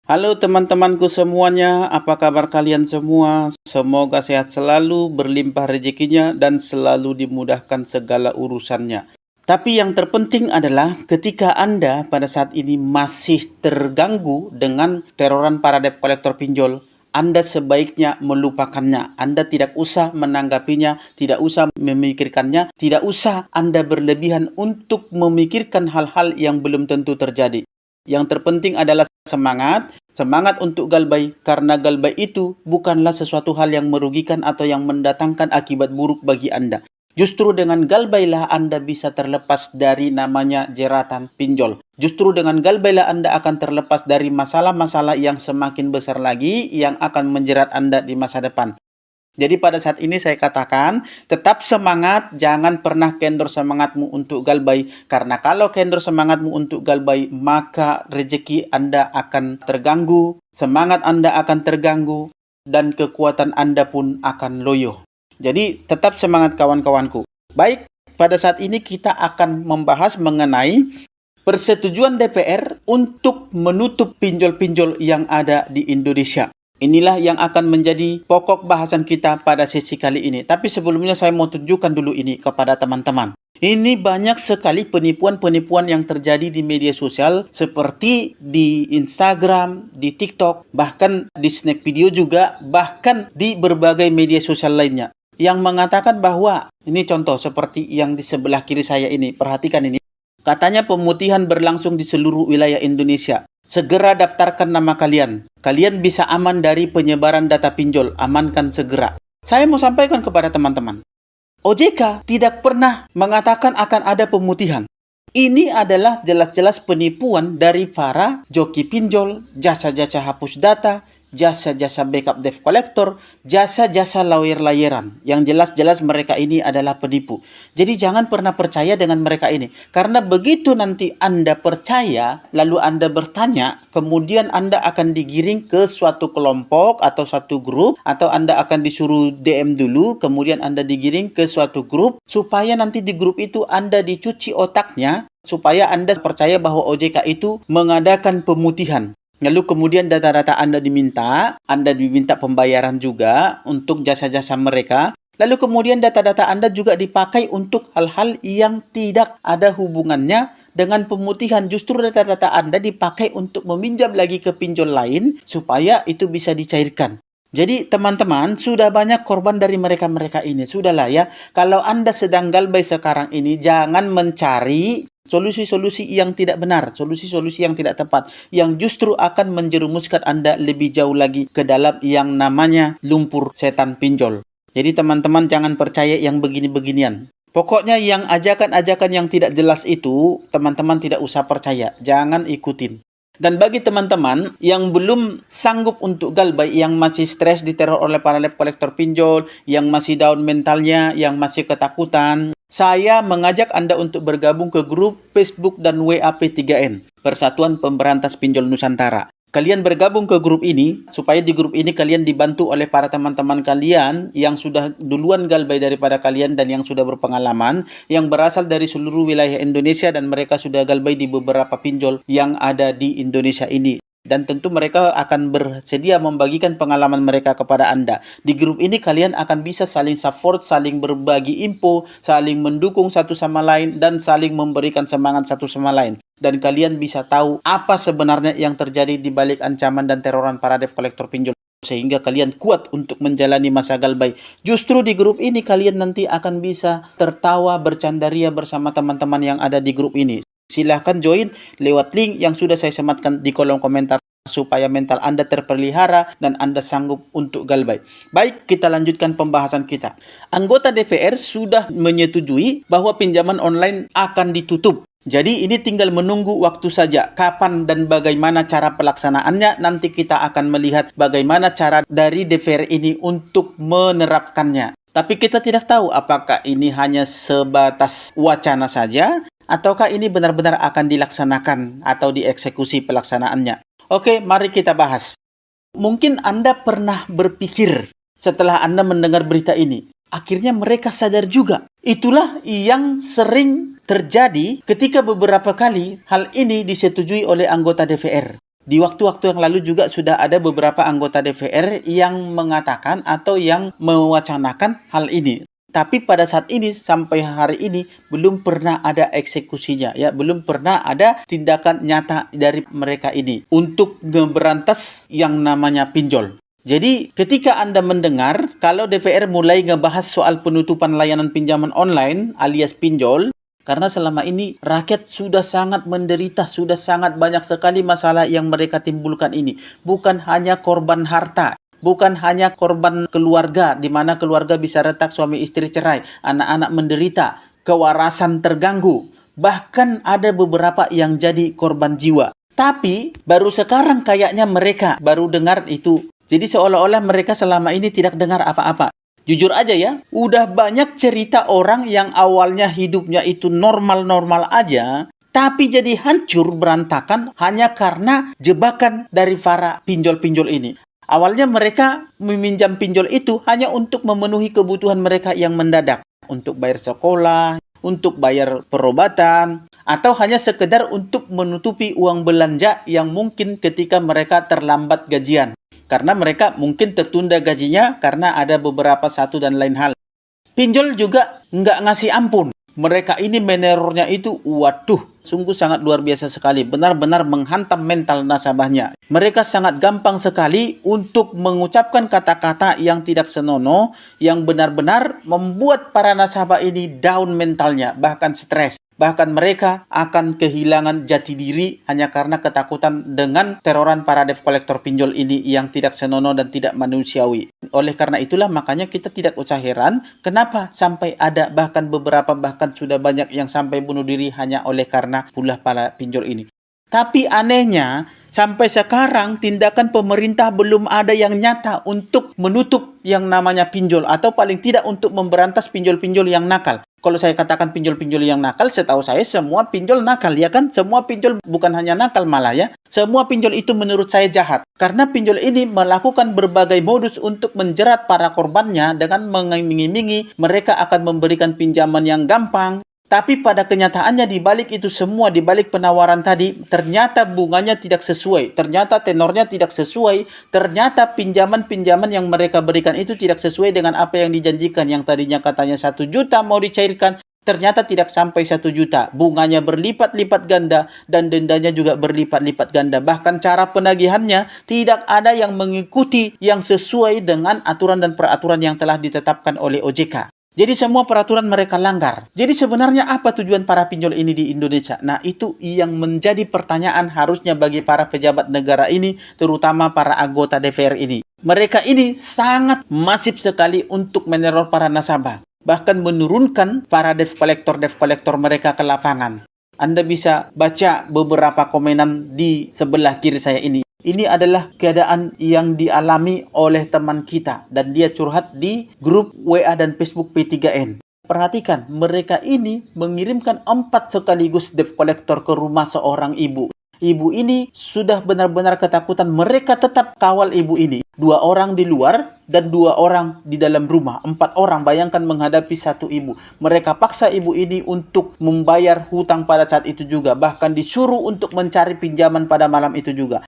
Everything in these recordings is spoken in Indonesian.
Halo teman-temanku semuanya, apa kabar kalian semua? Semoga sehat selalu, berlimpah rezekinya, dan selalu dimudahkan segala urusannya. Tapi yang terpenting adalah ketika Anda pada saat ini masih terganggu dengan teroran para debt collector pinjol, Anda sebaiknya melupakannya. Anda tidak usah menanggapinya, tidak usah memikirkannya, tidak usah Anda berlebihan untuk memikirkan hal-hal yang belum tentu terjadi. Yang terpenting adalah semangat, semangat untuk galbay, karena galbay itu bukanlah sesuatu hal yang merugikan atau yang mendatangkan akibat buruk bagi Anda. Justru dengan galbaylah Anda bisa terlepas dari namanya jeratan pinjol. Justru dengan galbaylah Anda akan terlepas dari masalah-masalah yang semakin besar lagi yang akan menjerat Anda di masa depan. Jadi pada saat ini saya katakan, tetap semangat, jangan pernah kendor semangatmu untuk galbay. Karena kalau kendor semangatmu untuk galbay, maka rezeki Anda akan terganggu, semangat Anda akan terganggu, dan kekuatan Anda pun akan loyo. Jadi tetap semangat kawan-kawanku. Baik, pada saat ini kita akan membahas mengenai persetujuan DPR untuk menutup pinjol-pinjol yang ada di Indonesia. Inilah yang akan menjadi pokok bahasan kita pada sesi kali ini. Tapi sebelumnya saya mau tunjukkan dulu ini kepada teman-teman. Ini banyak sekali penipuan-penipuan yang terjadi di media sosial seperti di Instagram, di TikTok, bahkan di Snack Video juga, bahkan di berbagai media sosial lainnya. Yang mengatakan bahwa, ini contoh seperti yang di sebelah kiri saya ini, perhatikan ini. Katanya pemutihan berlangsung di seluruh wilayah Indonesia. Segera daftarkan nama kalian. Kalian bisa aman dari penyebaran data pinjol. Amankan segera. Saya mau sampaikan kepada teman-teman. OJK tidak pernah mengatakan akan ada pemutihan. Ini adalah jelas-jelas penipuan dari para joki pinjol, jasa-jasa hapus data, jasa-jasa backup debt collector, jasa-jasa lawyer-layeran. Yang jelas-jelas mereka ini adalah penipu. Jadi jangan pernah percaya dengan mereka ini. Karena begitu nanti Anda percaya, lalu Anda bertanya, kemudian Anda akan digiring ke suatu kelompok atau satu grup, atau Anda akan disuruh DM dulu, kemudian Anda digiring ke suatu grup, supaya nanti di grup itu Anda dicuci otaknya, supaya Anda percaya bahwa OJK itu mengadakan pemutihan. Lalu kemudian data-data Anda diminta pembayaran juga untuk jasa-jasa mereka. Lalu kemudian data-data Anda juga dipakai untuk hal-hal yang tidak ada hubungannya dengan pemutihan. Justru data-data Anda dipakai untuk meminjam lagi ke pinjol lain supaya itu bisa dicairkan. Jadi teman-teman, sudah banyak korban dari mereka-mereka ini. Sudahlah ya, kalau Anda sedang galbay sekarang ini, jangan mencari solusi-solusi yang tidak benar, solusi-solusi yang tidak tepat, yang justru akan menjerumuskan Anda lebih jauh lagi ke dalam yang namanya lumpur setan pinjol. Jadi teman-teman jangan percaya yang begini-beginian. Pokoknya yang ajakan-ajakan yang tidak jelas itu, teman-teman tidak usah percaya, jangan ikutin. Dan bagi teman-teman yang belum sanggup untuk galbay, yang masih stres diteror oleh para debt collector pinjol, yang masih down mentalnya, yang masih ketakutan, saya mengajak Anda untuk bergabung ke grup Facebook dan WA P3N, Persatuan Pemberantas Pinjol Nusantara. Kalian bergabung ke grup ini, supaya di grup ini kalian dibantu oleh para teman-teman kalian yang sudah duluan galbay daripada kalian dan yang sudah berpengalaman, yang berasal dari seluruh wilayah Indonesia dan mereka sudah galbay di beberapa pinjol yang ada di Indonesia ini. Dan tentu mereka akan bersedia membagikan pengalaman mereka kepada Anda. Di grup ini kalian akan bisa saling support, saling berbagi info, saling mendukung satu sama lain, dan saling memberikan semangat satu sama lain. Dan kalian bisa tahu apa sebenarnya yang terjadi di balik ancaman dan teroran para debt collector pinjol. Sehingga kalian kuat untuk menjalani masa galbay. Justru di grup ini kalian nanti akan bisa tertawa, bercandaria bersama teman-teman yang ada di grup ini. Silahkan join lewat link yang sudah saya sematkan di kolom komentar supaya mental Anda terpelihara dan Anda sanggup untuk galbay. Baik, kita lanjutkan pembahasan kita. Anggota DPR sudah menyetujui bahwa pinjaman online akan ditutup. Jadi ini tinggal menunggu waktu saja kapan dan bagaimana cara pelaksanaannya. Nanti kita akan melihat bagaimana cara dari DPR ini untuk menerapkannya. Tapi kita tidak tahu apakah ini hanya sebatas wacana saja ataukah ini benar-benar akan dilaksanakan atau dieksekusi pelaksanaannya. Oke, mari kita bahas. Mungkin Anda pernah berpikir setelah Anda mendengar berita ini, akhirnya mereka sadar juga. Itulah yang sering terjadi ketika beberapa kali hal ini disetujui oleh anggota DPR. Di waktu-waktu yang lalu juga sudah ada beberapa anggota DPR yang mengatakan atau yang mewacanakan hal ini. Tapi pada saat ini sampai hari ini belum pernah ada eksekusinya ya, belum pernah ada tindakan nyata dari mereka ini untuk ngeberantas yang namanya pinjol. Jadi ketika Anda mendengar kalau DPR mulai ngebahas soal penutupan layanan pinjaman online alias pinjol, karena selama ini rakyat sudah sangat menderita, sudah sangat banyak sekali masalah yang mereka timbulkan ini. Bukan hanya korban harta, bukan hanya korban keluarga, di mana keluarga bisa retak, suami istri cerai, anak-anak menderita, kewarasan terganggu. Bahkan ada beberapa yang jadi korban jiwa. Tapi baru sekarang kayaknya mereka baru dengar itu. Jadi seolah-olah mereka selama ini tidak dengar apa-apa. Jujur aja ya, udah banyak cerita orang yang awalnya hidupnya itu normal-normal aja, tapi jadi hancur berantakan hanya karena jebakan dari para pinjol-pinjol ini. Awalnya mereka meminjam pinjol itu hanya untuk memenuhi kebutuhan mereka yang mendadak. Untuk bayar sekolah, untuk bayar perobatan, atau hanya sekedar untuk menutupi uang belanja yang mungkin ketika mereka terlambat gajian. Karena mereka mungkin tertunda gajinya karena ada beberapa satu dan lain hal. Pinjol juga nggak ngasih ampun. Mereka ini menerornya itu, waduh, sungguh sangat luar biasa sekali. Benar-benar menghantam mental nasabahnya. Mereka sangat gampang sekali untuk mengucapkan kata-kata yang tidak senonoh, yang benar-benar membuat para nasabah ini down mentalnya, bahkan stres. Bahkan mereka akan kehilangan jati diri hanya karena ketakutan dengan teroran para debt collector pinjol ini yang tidak senonoh dan tidak manusiawi. Oleh karena itulah makanya kita tidak usah heran kenapa sampai ada bahkan sudah banyak yang sampai bunuh diri hanya oleh karena ulah para pinjol ini. Tapi anehnya, sampai sekarang tindakan pemerintah belum ada yang nyata untuk menutup yang namanya pinjol atau paling tidak untuk memberantas pinjol-pinjol yang nakal. Kalau saya katakan pinjol-pinjol yang nakal, setahu saya semua pinjol nakal, ya kan? Semua pinjol bukan hanya nakal malah ya. Semua pinjol itu menurut saya jahat. Karena pinjol ini melakukan berbagai modus untuk menjerat para korbannya dengan mengiming-imingi mereka akan memberikan pinjaman yang gampang. Tapi pada kenyataannya di balik itu semua, di balik penawaran tadi, ternyata bunganya tidak sesuai, ternyata tenornya tidak sesuai, ternyata pinjaman-pinjaman yang mereka berikan itu tidak sesuai dengan apa yang dijanjikan. Yang tadinya katanya 1 juta mau dicairkan, ternyata tidak sampai 1 juta. Bunganya berlipat-lipat ganda dan dendanya juga berlipat-lipat ganda. Bahkan cara penagihannya tidak ada yang mengikuti yang sesuai dengan aturan dan peraturan yang telah ditetapkan oleh OJK. Jadi semua peraturan mereka langgar. Jadi sebenarnya apa tujuan para pinjol ini di Indonesia? Nah, itu yang menjadi pertanyaan harusnya bagi para pejabat negara ini, terutama para anggota DPR ini. Mereka ini sangat masif sekali untuk meneror para nasabah. Bahkan menurunkan para debt collector mereka ke lapangan. Anda bisa baca beberapa komenan di sebelah kiri saya ini. Ini adalah keadaan yang dialami oleh teman kita dan dia curhat di grup WA dan Facebook P3N. Perhatikan, mereka ini mengirimkan 4 sekaligus debt collector ke rumah seorang ibu. Ibu ini sudah benar-benar ketakutan. Mereka tetap kawal ibu ini. 2 orang di luar dan 2 orang di dalam rumah. 4 orang, bayangkan menghadapi 1 ibu. Mereka paksa ibu ini untuk membayar hutang pada saat itu juga. Bahkan disuruh untuk mencari pinjaman pada malam itu juga.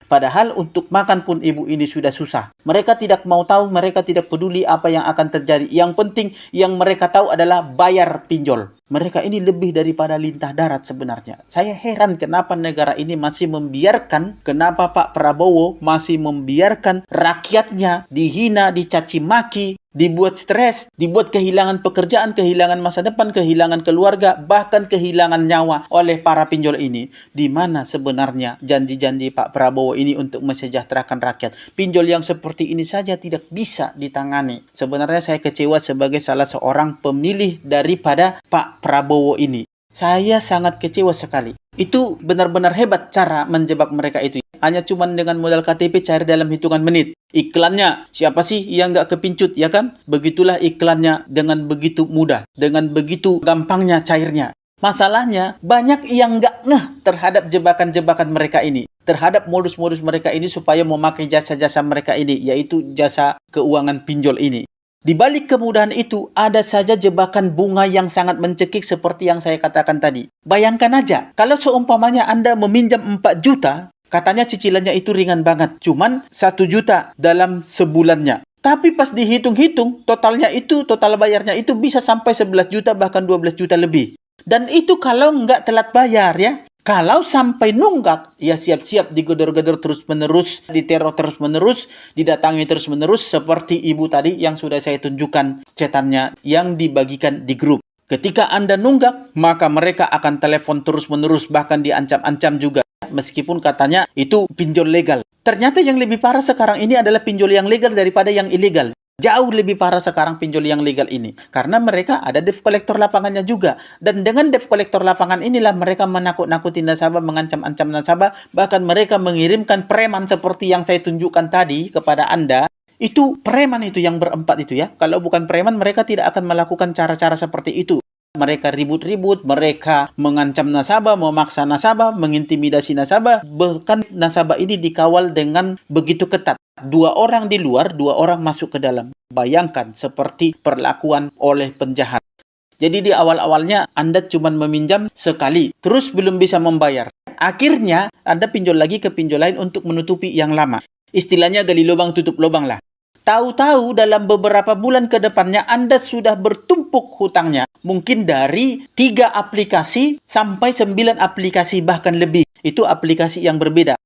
Padahal untuk makan pun ibu ini sudah susah. Mereka tidak mau tahu, mereka tidak peduli apa yang akan terjadi. Yang penting yang mereka tahu adalah bayar pinjol. Mereka ini lebih daripada lintah darat sebenarnya. Saya heran kenapa negara ini masih membiarkan, kenapa Pak Prabowo masih membiarkan rakyatnya dihina, dicaci maki, dibuat stres, dibuat kehilangan pekerjaan, kehilangan masa depan, kehilangan keluarga, bahkan kehilangan nyawa oleh para pinjol ini. Di mana sebenarnya janji-janji Pak Prabowo ini untuk mesejahterakan rakyat? Pinjol yang seperti ini saja tidak bisa ditangani. Sebenarnya saya kecewa sebagai salah seorang pemilih daripada Pak Prabowo ini. Saya sangat kecewa sekali. Itu benar-benar hebat cara menjebak mereka itu. Hanya cuma dengan modal KTP cair dalam hitungan menit. Iklannya, siapa sih yang nggak kepincut, ya kan? Begitulah iklannya dengan begitu mudah, dengan begitu gampangnya cairnya. Masalahnya, banyak yang nggak ngeh terhadap jebakan-jebakan mereka ini. Terhadap modus-modus mereka ini supaya memakai jasa-jasa mereka ini, yaitu jasa keuangan pinjol ini. Di balik kemudahan itu, ada saja jebakan bunga yang sangat mencekik seperti yang saya katakan tadi. Bayangkan aja, kalau seumpamanya Anda meminjam 4 juta, Katanya cicilannya itu ringan banget, cuman 1 juta dalam sebulannya. Tapi pas dihitung-hitung, total bayarnya itu bisa sampai 11 juta bahkan 12 juta lebih. Dan itu kalau nggak telat bayar ya. Kalau sampai nunggak, ya siap-siap digedor-gedor terus-menerus, diteror terus-menerus, didatangi terus-menerus seperti ibu tadi yang sudah saya tunjukkan cetannya yang dibagikan di grup. Ketika Anda nunggak, maka mereka akan telepon terus-menerus bahkan diancam-ancam juga. Meskipun katanya itu pinjol legal. Ternyata yang lebih parah sekarang ini adalah pinjol yang legal daripada yang ilegal. Jauh lebih parah sekarang pinjol yang legal ini. Karena mereka ada debt collector lapangannya juga. Dan dengan debt collector lapangan inilah mereka menakut-nakuti nasabah, mengancam-ancam nasabah. Bahkan mereka mengirimkan preman seperti yang saya tunjukkan tadi kepada Anda. Itu preman itu yang berempat itu ya. Kalau bukan preman mereka tidak akan melakukan cara-cara seperti itu. Mereka ribut-ribut, mereka mengancam nasabah, memaksa nasabah, mengintimidasi nasabah. Bahkan nasabah ini dikawal dengan begitu ketat. 2 orang di luar, 2 orang masuk ke dalam. Bayangkan seperti perlakuan oleh penjahat. Jadi di awal-awalnya Anda cuma meminjam sekali, terus belum bisa membayar. Akhirnya Anda pinjol lagi ke pinjol lain untuk menutupi yang lama. Istilahnya gali lubang tutup lubang lah. Tahu-tahu dalam beberapa bulan ke depannya Anda sudah bertumpuk hutangnya. Mungkin dari 3 aplikasi sampai 9 aplikasi bahkan lebih. Itu aplikasi yang berbeda.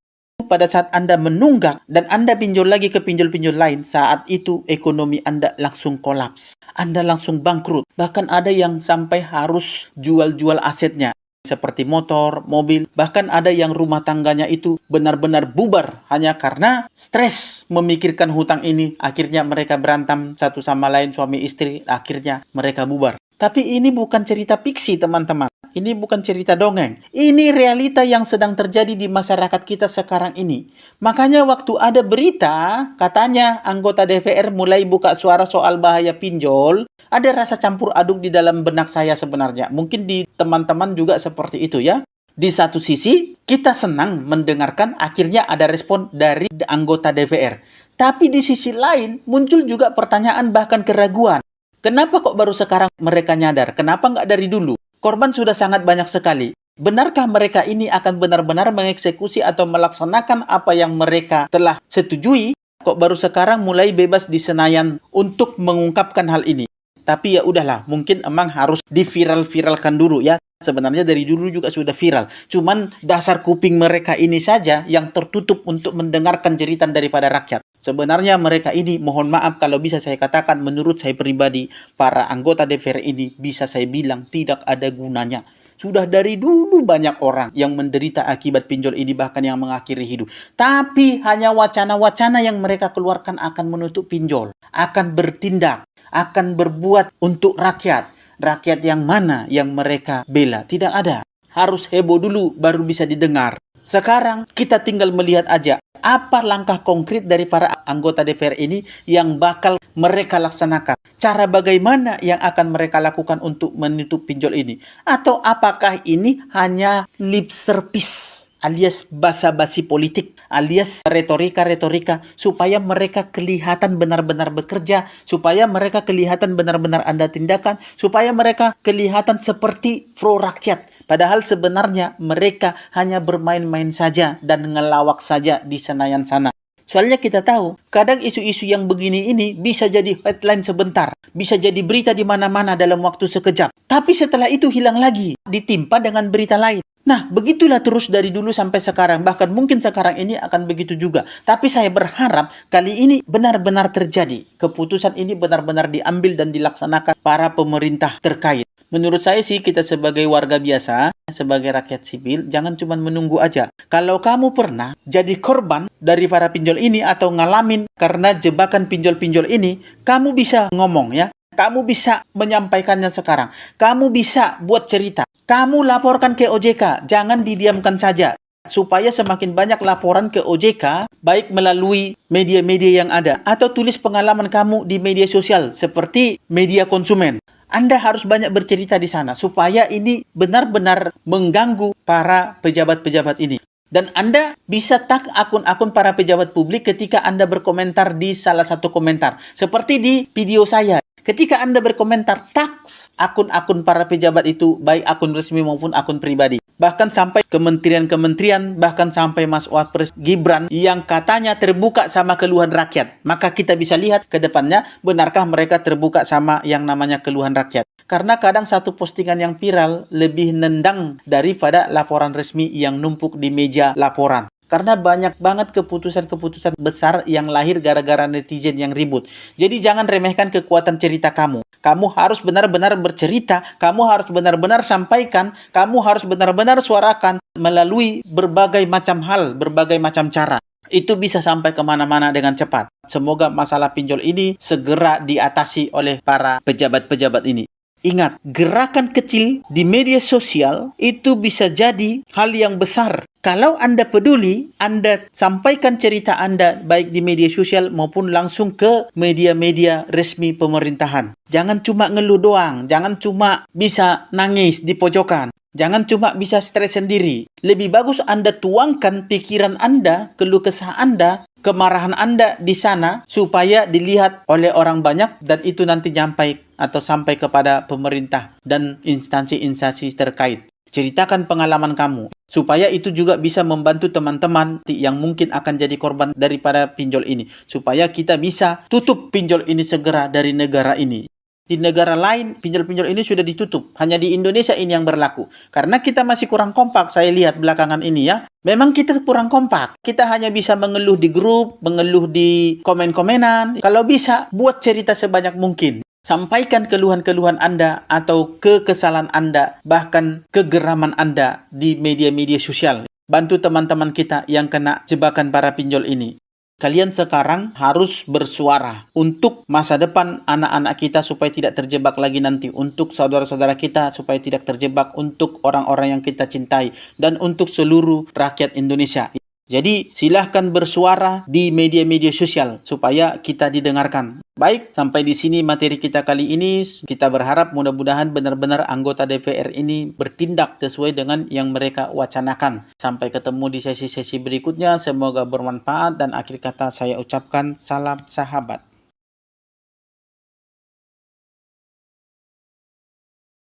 Pada saat Anda menunggak dan Anda pinjol lagi ke pinjol-pinjol lain, saat itu ekonomi Anda langsung kolaps. Anda langsung bangkrut. Bahkan ada yang sampai harus jual-jual asetnya. Seperti motor, mobil, bahkan ada yang rumah tangganya itu benar-benar bubar hanya karena stres memikirkan hutang ini. Akhirnya mereka berantem satu sama lain, suami istri, akhirnya mereka bubar. Tapi ini bukan cerita fiksi, teman-teman. Ini bukan cerita dongeng. Ini realita yang sedang terjadi di masyarakat kita sekarang ini. Makanya waktu ada berita, katanya anggota DPR mulai buka suara soal bahaya pinjol, ada rasa campur aduk di dalam benak saya sebenarnya. Mungkin di teman-teman juga seperti itu ya. Di satu sisi, kita senang mendengarkan akhirnya ada respon dari anggota DPR. Tapi di sisi lain, muncul juga pertanyaan bahkan keraguan. Kenapa kok baru sekarang mereka nyadar? Kenapa nggak dari dulu? Korban sudah sangat banyak sekali. Benarkah mereka ini akan benar-benar mengeksekusi atau melaksanakan apa yang mereka telah setujui? Kok baru sekarang mulai bebas di Senayan untuk mengungkapkan hal ini? Tapi ya udahlah, mungkin emang harus diviral-viralkan dulu ya. Sebenarnya dari dulu juga sudah viral. Cuman dasar kuping mereka ini saja yang tertutup untuk mendengarkan jeritan daripada rakyat. Sebenarnya mereka ini, mohon maaf kalau bisa saya katakan, menurut saya pribadi, para anggota DPR ini bisa saya bilang tidak ada gunanya. Sudah dari dulu banyak orang yang menderita akibat pinjol ini bahkan yang mengakhiri hidup. Tapi hanya wacana-wacana yang mereka keluarkan akan menutup pinjol. Akan bertindak, akan berbuat untuk rakyat. Rakyat yang mana yang mereka bela? Tidak ada. Harus heboh dulu baru bisa didengar. Sekarang kita tinggal melihat aja apa langkah konkret dari para anggota DPR ini yang bakal mereka laksanakan. Cara bagaimana yang akan mereka lakukan untuk menutup pinjol ini? Atau apakah ini hanya lip service alias basa-basi politik, alias retorika-retorika supaya mereka kelihatan benar-benar bekerja, supaya mereka kelihatan benar-benar ada tindakan, supaya mereka kelihatan seperti pro rakyat. Padahal sebenarnya mereka hanya bermain-main saja dan ngelawak saja di Senayan sana. Soalnya kita tahu, kadang isu-isu yang begini ini bisa jadi headline sebentar, bisa jadi berita di mana-mana dalam waktu sekejap. Tapi setelah itu hilang lagi, ditimpa dengan berita lain. Nah, begitulah terus dari dulu sampai sekarang. Bahkan mungkin sekarang ini akan begitu juga. Tapi saya berharap kali ini benar-benar terjadi. Keputusan ini benar-benar diambil dan dilaksanakan para pemerintah terkait. Menurut saya sih kita sebagai warga biasa, sebagai rakyat sipil, jangan cuma menunggu aja. Kalau kamu pernah jadi korban dari para pinjol ini atau ngalamin karena jebakan pinjol-pinjol ini, kamu bisa ngomong ya. Kamu bisa menyampaikannya sekarang. Kamu bisa buat cerita. Kamu laporkan ke OJK. Jangan didiamkan saja. Supaya semakin banyak laporan ke OJK, baik melalui media-media yang ada, atau tulis pengalaman kamu di media sosial, seperti media konsumen. Anda harus banyak bercerita di sana, supaya ini benar-benar mengganggu para pejabat-pejabat ini. Dan Anda bisa tag akun-akun para pejabat publik ketika Anda berkomentar di salah satu komentar. Seperti di video saya. Ketika Anda berkomentar, tag akun-akun para pejabat itu, baik akun resmi maupun akun pribadi. bahkan sampai kementerian-kementerian, bahkan sampai Mas Wapres Gibran yang katanya terbuka sama keluhan rakyat. Maka kita bisa lihat ke depannya, benarkah mereka terbuka sama yang namanya keluhan rakyat. Karena kadang satu postingan yang viral lebih nendang daripada laporan resmi yang numpuk di meja laporan. Karena banyak banget keputusan-keputusan besar yang lahir gara-gara netizen yang ribut. Jadi jangan remehkan kekuatan cerita kamu. Kamu harus benar-benar bercerita, kamu harus benar-benar sampaikan, kamu harus benar-benar suarakan melalui berbagai macam hal, berbagai macam cara. Itu bisa sampai kemana-mana dengan cepat. Semoga masalah pinjol ini segera diatasi oleh para pejabat-pejabat ini. Ingat, gerakan kecil di media sosial itu bisa jadi hal yang besar. Kalau Anda peduli, Anda sampaikan cerita Anda baik di media sosial maupun langsung ke media-media resmi pemerintahan. Jangan cuma ngeluh doang, jangan cuma bisa nangis di pojokan. Jangan cuma bisa stres sendiri. Lebih bagus Anda tuangkan pikiran Anda, keluh kesah Anda, kemarahan Anda di sana supaya dilihat oleh orang banyak dan itu nanti sampai kepada pemerintah dan instansi-instansi terkait. Ceritakan pengalaman kamu supaya itu juga bisa membantu teman-teman yang mungkin akan jadi korban daripada pinjol ini, supaya kita bisa tutup pinjol ini segera dari negara ini. Di negara lain, pinjol-pinjol ini sudah ditutup. Hanya di Indonesia ini yang berlaku. Karena kita masih kurang kompak, saya lihat belakangan ini ya. Memang kita kurang kompak. Kita hanya bisa mengeluh di grup, mengeluh di komen-komenan. Kalau bisa, buat cerita sebanyak mungkin. Sampaikan keluhan-keluhan Anda atau kekesalan Anda, bahkan kegeraman Anda di media-media sosial. Bantu teman-teman kita yang kena jebakan para pinjol ini. Kalian sekarang harus bersuara untuk masa depan anak-anak kita supaya tidak terjebak lagi nanti. Untuk saudara-saudara kita supaya tidak terjebak. Untuk orang-orang yang kita cintai. Dan untuk seluruh rakyat Indonesia. Jadi silahkan bersuara di media-media sosial supaya kita didengarkan. Baik, sampai di sini materi kita kali ini. Kita berharap mudah-mudahan benar-benar anggota DPR ini bertindak sesuai dengan yang mereka wacanakan. Sampai ketemu di sesi-sesi berikutnya. Semoga bermanfaat dan akhir kata saya ucapkan salam sahabat.